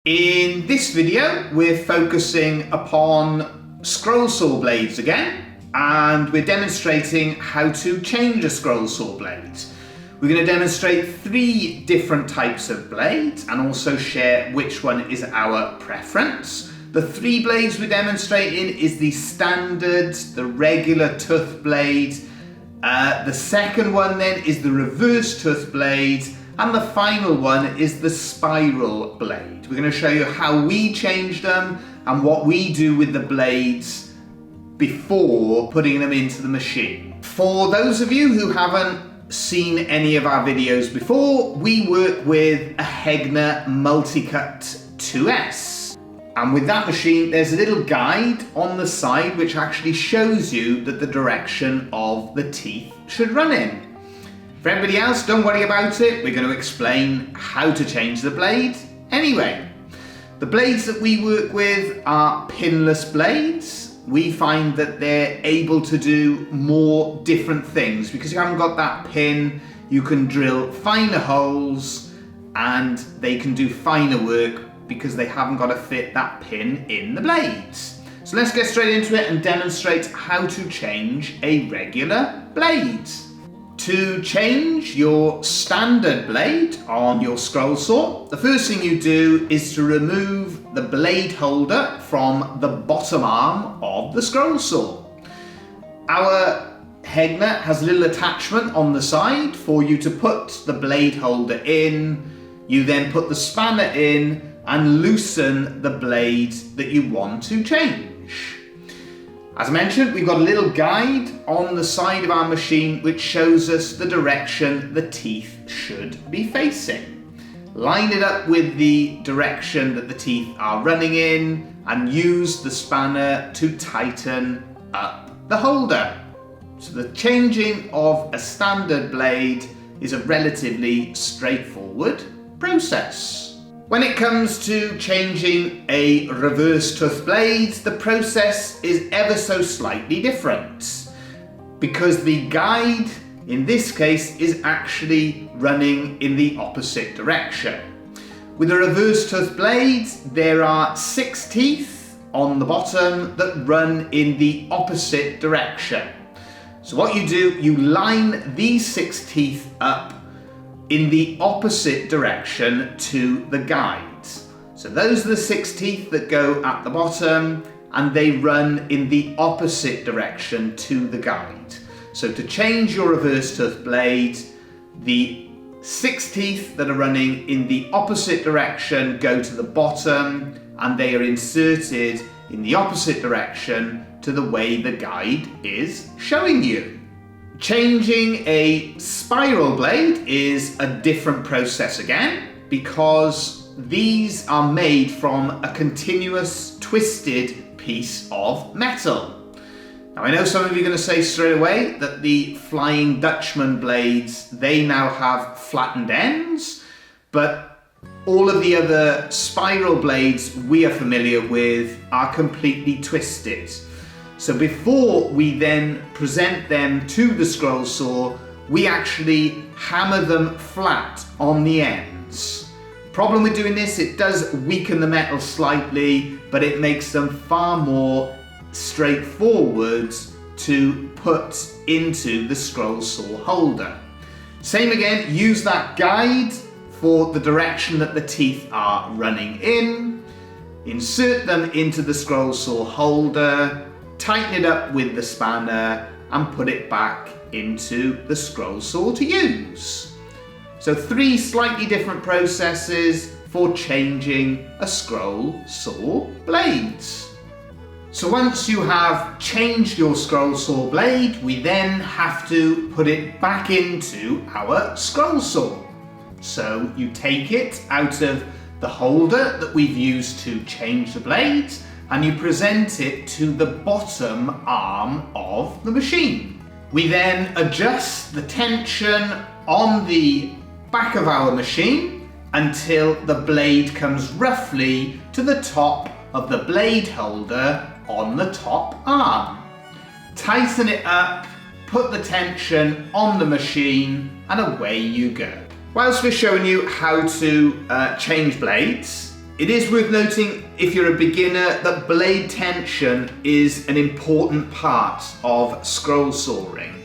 In this video, we're focusing upon scroll saw blades again, and we're demonstrating how to change a scroll saw blade. We're going to demonstrate 3 different types of blades and also share which one is our preference. The 3 blades we're demonstrating is the standard, the regular tooth blade. The second one then is the reverse tooth blade. And the final one is the spiral blade. We're going to show you how we change them and what we do with the blades before putting them into the machine. For those of you who haven't seen any of our videos before, we work with a Hegner Multicut 2S. And with that machine, there's a little guide on the side which actually shows you that the direction of the teeth should run in. For everybody else, don't worry about it. We're going to explain how to change the blade anyway. The blades that we work with are pinless blades. We find that they're able to do more different things because you haven't got that pin. You can drill finer holes and they can do finer work because they haven't got to fit that pin in the blades. So let's get straight into it and demonstrate how to change a regular blade. To change your standard blade on your scroll saw, the first thing you do is to remove the blade holder from the bottom arm of the scroll saw. Our Hegner has a little attachment on the side for you to put the blade holder in. You then put the spanner in and loosen the blade that you want to change. As I mentioned, we've got a little guide on the side of our machine which shows us the direction the teeth should be facing. Line it up with the direction that the teeth are running in and use the spanner to tighten up the holder. So the changing of a standard blade is a relatively straightforward process. When it comes to changing a reverse tooth blade, the process is ever so slightly different because the guide in this case is actually running in the opposite direction. With a reverse tooth blade, there are 6 teeth on the bottom that run in the opposite direction. So what you do, you line these 6 teeth up in the opposite direction to the guide. So those are the 6 teeth that go at the bottom and they run in the opposite direction to the guide. So to change your reverse tooth blade, the 6 teeth that are running in the opposite direction go to the bottom and they are inserted in the opposite direction to the way the guide is showing you. Changing a spiral blade is a different process again because these are made from a continuous twisted piece of metal. Now I know some of you are going to say straight away that the Flying Dutchman blades, they now have flattened ends, but all of the other spiral blades we are familiar with are completely twisted. So before we then present them to the scroll saw, we actually hammer them flat on the ends. Problem with doing this, it does weaken the metal slightly, but it makes them far more straightforward to put into the scroll saw holder. Same again, use that guide for the direction that the teeth are running in. Insert them into the scroll saw holder. Tighten it up with the spanner and put it back into the scroll saw to use. So 3 slightly different processes for changing a scroll saw blade. So once you have changed your scroll saw blade, we then have to put it back into our scroll saw. So you take it out of the holder that we've used to change the blade and you present it to the bottom arm of the machine. We then adjust the tension on the back of our machine until the blade comes roughly to the top of the blade holder on the top arm. Tighten it up, put the tension on the machine, and away you go. Whilst we're showing you how to change blades, It is worth noting, if you're a beginner, that blade tension is an important part of scroll sawing.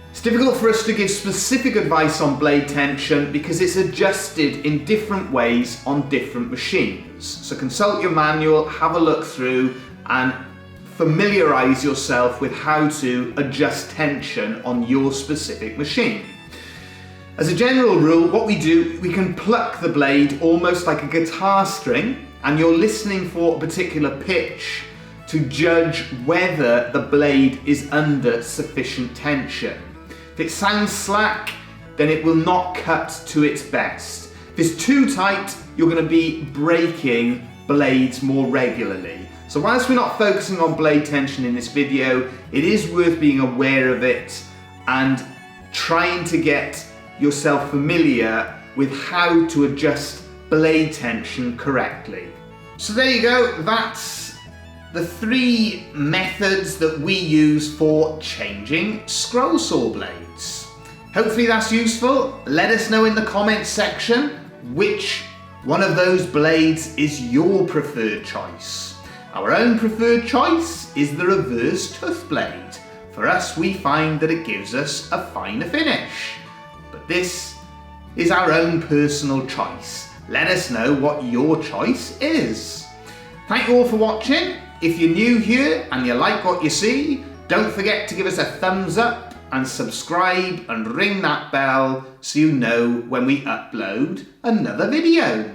It's difficult for us to give specific advice on blade tension because it's adjusted in different ways on different machines. So consult your manual, have a look through and familiarise yourself with how to adjust tension on your specific machine. As a general rule, what we do, we can pluck the blade almost like a guitar string, and you're listening for a particular pitch to judge whether the blade is under sufficient tension. If it sounds slack, then it will not cut to its best. If it's too tight, you're going to be breaking blades more regularly. So whilst we're not focusing on blade tension in this video, it is worth being aware of it and trying to get yourself familiar with how to adjust blade tension correctly. So there you go, that's the 3 methods that we use for changing scroll saw blades. Hopefully that's useful. Let us know in the comments section which one of those blades is your preferred choice. Our own preferred choice is the reverse tooth blade. For us, we find that it gives us a finer finish. But this is our own personal choice. Let us know what your choice is. Thank you all for watching. If you're new here and you like what you see, don't forget to give us a thumbs up and subscribe and ring that bell so you know when we upload another video.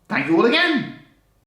Thank you all again.